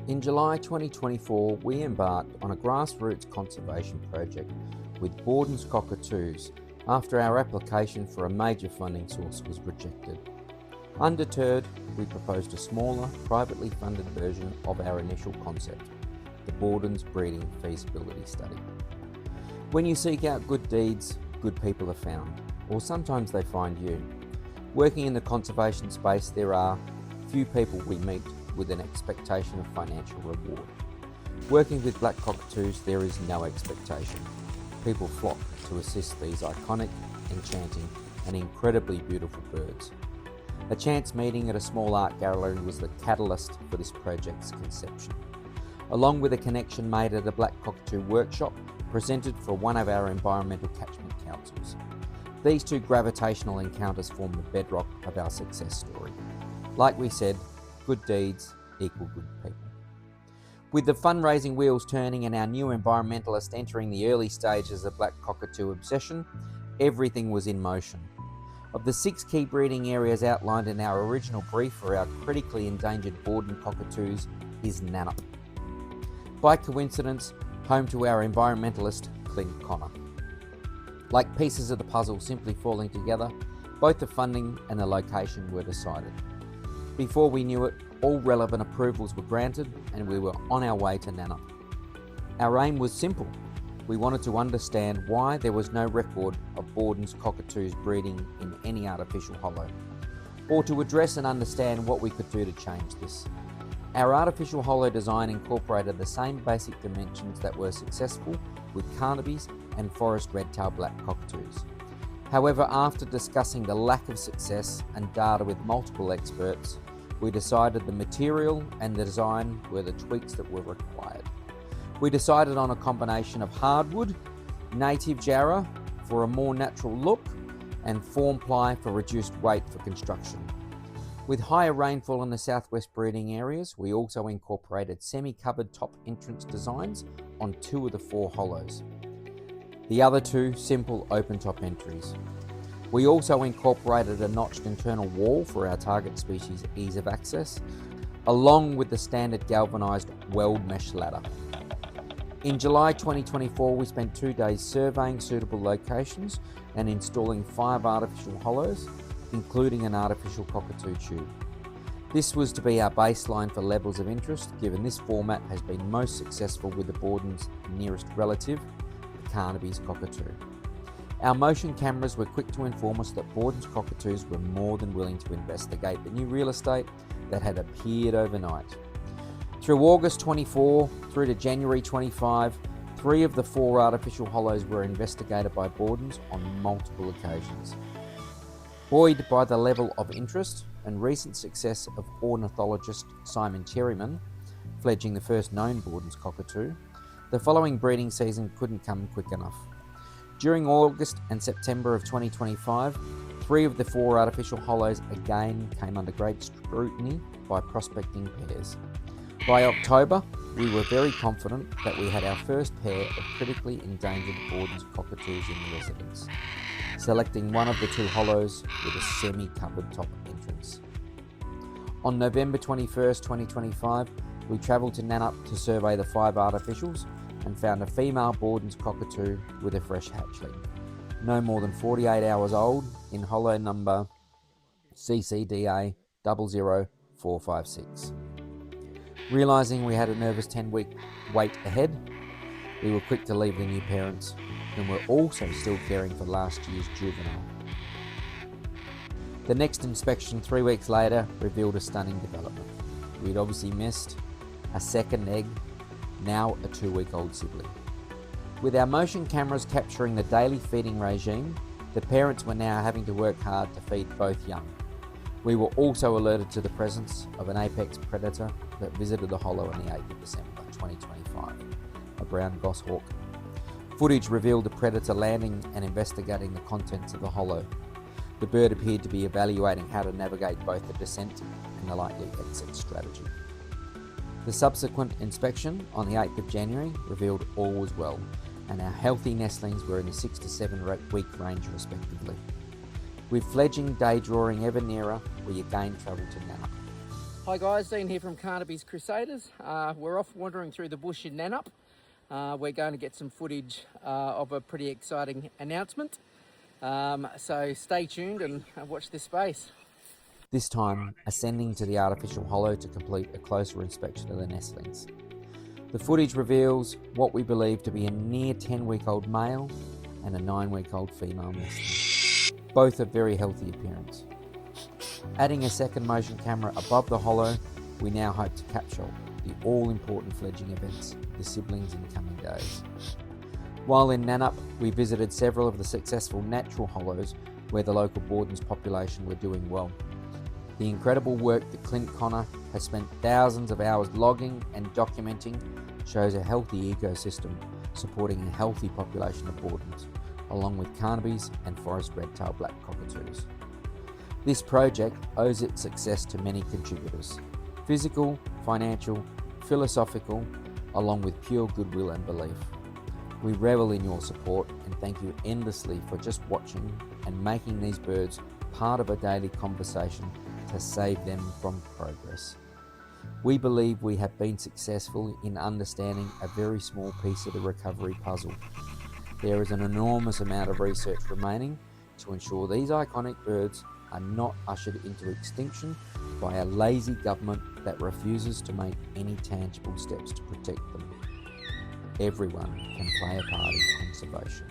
In July 2024, we embarked on a grassroots conservation project with Baudin's Cockatoos after our application for a major funding source was rejected. Undeterred, we proposed a smaller, privately funded version of our initial concept, the Baudin's Breeding Feasibility Study. When you seek out good deeds, good people are found, or sometimes they find you. Working in the conservation space, there are few people we meet with an expectation of financial reward. Working with black cockatoos, there is no expectation. People flock to assist these iconic, enchanting, and incredibly beautiful birds. A chance meeting at a small art gallery was the catalyst for this project's conception, along with a connection made at a black cockatoo workshop presented for one of our environmental catchment councils. These two gravitational encounters form the bedrock of our success story. Like we said, good deeds equal good people. With the fundraising wheels turning and our new environmentalist entering the early stages of black cockatoo obsession, everything was in motion. Of the 6 key breeding areas outlined in our original brief for our critically endangered Baudin cockatoos is Nannup. By coincidence, home to our environmentalist Clint Connor. Like pieces of the puzzle simply falling together, both the funding and the location were decided. Before we knew it, all relevant approvals were granted and we were on our way to Nannup. Our aim was simple. We wanted to understand why there was no record of Baudin's cockatoos breeding in any artificial hollow, or to address and understand what we could do to change this. Our artificial hollow design incorporated the same basic dimensions that were successful with Carnaby's and forest red-tailed black cockatoos. However, after discussing the lack of success and data with multiple experts, we decided the material and the design were the tweaks that were required. We decided on a combination of hardwood, native jarrah for a more natural look, and form ply for reduced weight for construction. With higher rainfall in the southwest breeding areas, we also incorporated semi-covered top entrance designs on 2 of the 4 hollows. The other 2 simple open top entries. We also incorporated a notched internal wall for our target species' ease of access, along with the standard galvanized weld mesh ladder. In July 2024, we spent 2 days surveying suitable locations and installing 5 artificial hollows, including an artificial cockatoo tube. This was to be our baseline for levels of interest, given this format has been most successful with the Baudin's nearest relative, the Carnaby's cockatoo. Our motion cameras were quick to inform us that Baudin's cockatoos were more than willing to investigate the new real estate that had appeared overnight. Through August 24 through to January 25, 3 of the 4 artificial hollows were investigated by Baudin's on multiple occasions. Buoyed by the level of interest and recent success of ornithologist Simon Cherryman, fledging the first known Baudin's cockatoo, the following breeding season couldn't come quick enough. During August and September of 2025, 3 of the 4 artificial hollows again came under great scrutiny by prospecting pairs. By October, we were very confident that we had our first pair of critically endangered Baudin's cockatoos in residence, selecting one of the 2 hollows with a semi-covered top entrance. On November 21st, 2025, we travelled to Nannup to survey the 5 artificials and found a female Baudin's cockatoo with a fresh hatchling, no more than 48 hours old, in hollow number CCDA 00456. Realising we had a nervous 10-week wait ahead, we were quick to leave the new parents, and were also still caring for last year's juvenile. The next inspection 3 weeks later revealed a stunning development. We'd obviously missed a second egg, now a 2-week-old sibling. With our motion cameras capturing the daily feeding regime, the parents were now having to work hard to feed both young. We were also alerted to the presence of an apex predator that visited the hollow on the 8th of December 2025, a brown goshawk. Footage revealed the predator landing and investigating the contents of the hollow. The bird appeared to be evaluating how to navigate both the descent and the likely exit strategy. The subsequent inspection on the 8th of January revealed all was well, and our healthy nestlings were in the 6 to 7 week range respectively. With fledging day drawing ever nearer, we again travelled to Nannup. Hi guys, Dean here from Carnaby's Crusaders. We're off wandering through the bush in Nannup. We're going to get some footage of a pretty exciting announcement. So stay tuned and watch this space. This time, ascending to the artificial hollow to complete a closer inspection of the nestlings. The footage reveals what we believe to be a near 10-week-old male and a 9-week-old female nestling. Both have very healthy appearance. Adding a second motion camera above the hollow, we now hope to capture the all-important fledging events, the sibblings in coming days. While in Nannup, we visited several of the successful natural hollows where the local Baudin's population were doing well. The incredible work that Clint Connor has spent thousands of hours logging and documenting shows a healthy ecosystem supporting a healthy population of Baudins, along with Carnaby's and forest red-tailed black cockatoos. This project owes its success to many contributors: physical, financial, philosophical, along with pure goodwill and belief. We revel in your support and thank you endlessly for just watching and making these birds part of a daily conversation to save them from progress. We believe we have been successful in understanding a very small piece of the recovery puzzle. There is an enormous amount of research remaining to ensure these iconic birds are not ushered into extinction by a lazy government that refuses to make any tangible steps to protect them. Everyone can play a part in conservation.